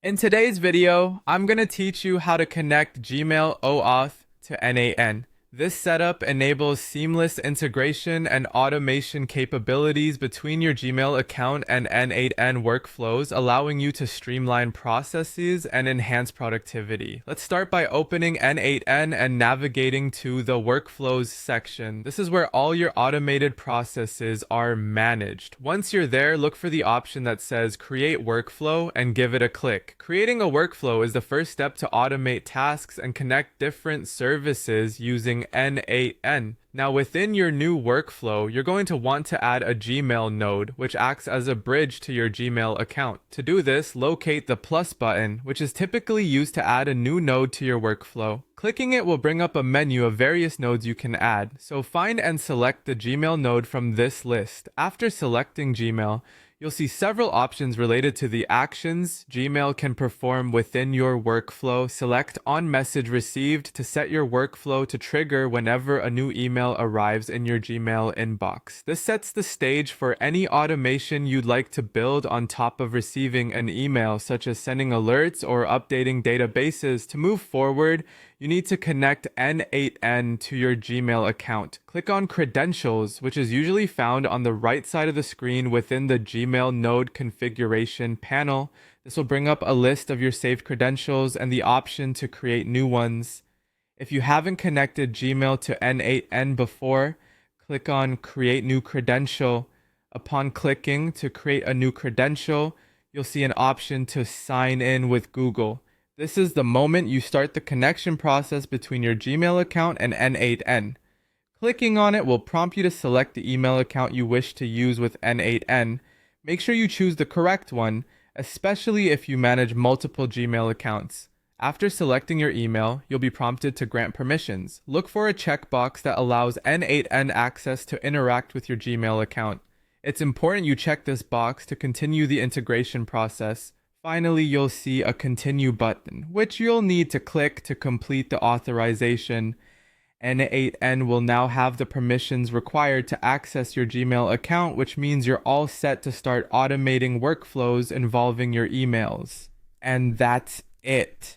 In today's video, I'm going to teach you how to connect Gmail Oauth to n8n. This setup enables seamless integration and automation capabilities between your Gmail account and n8n workflows, allowing you to streamline processes and enhance productivity. Let's start by opening n8n and navigating to the Workflows section. This is where all your automated processes are managed. Once you're there, look for the option that says Create Workflow and give it a click. Creating a workflow is the first step to automate tasks and connect different services using n8n. Now within your new workflow, you're going to want to add a Gmail node, which acts as a bridge to your Gmail account. To do this, locate the plus button, which is typically used to add a new node to your workflow. Clicking it will bring up a menu of various nodes you can add, so find and select the Gmail node from this list. After selecting Gmail, you'll see several options related to the actions Gmail can perform within your workflow. Select On Message Received to set your workflow to trigger whenever a new email arrives in your Gmail inbox. This sets the stage for any automation you'd like to build on top of receiving an email, such as sending alerts or updating databases. To move forward, you need to connect n8n to your Gmail account. Click on Credentials, which is usually found on the right side of the screen within the Gmail node configuration panel. This will bring up a list of your saved credentials and the option to create new ones. If you haven't connected Gmail to n8n before, click on Create New Credential. Upon clicking to create a new credential, you'll see an option to sign in with Google. This is the moment you start the connection process between your Gmail account and n8n. Clicking on it will prompt you to select the email account you wish to use with n8n. Make sure you choose the correct one, especially if you manage multiple Gmail accounts. After selecting your email, you'll be prompted to grant permissions. Look for a checkbox that allows n8n access to interact with your Gmail account. It's important you check this box to continue the integration process. Finally, you'll see a Continue button, which you'll need to click to complete the authorization. n8n will now have the permissions required to access your Gmail account, which means you're all set to start automating workflows involving your emails. And that's it.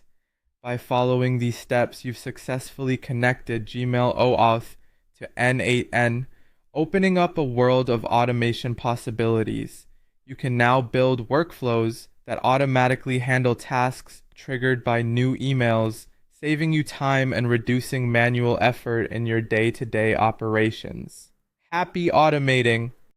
By following these steps, you've successfully connected Gmail Oauth to n8n, opening up a world of automation possibilities. You can now build workflows that automatically handle tasks triggered by new emails, saving you time and reducing manual effort in your day-to-day operations. Happy automating!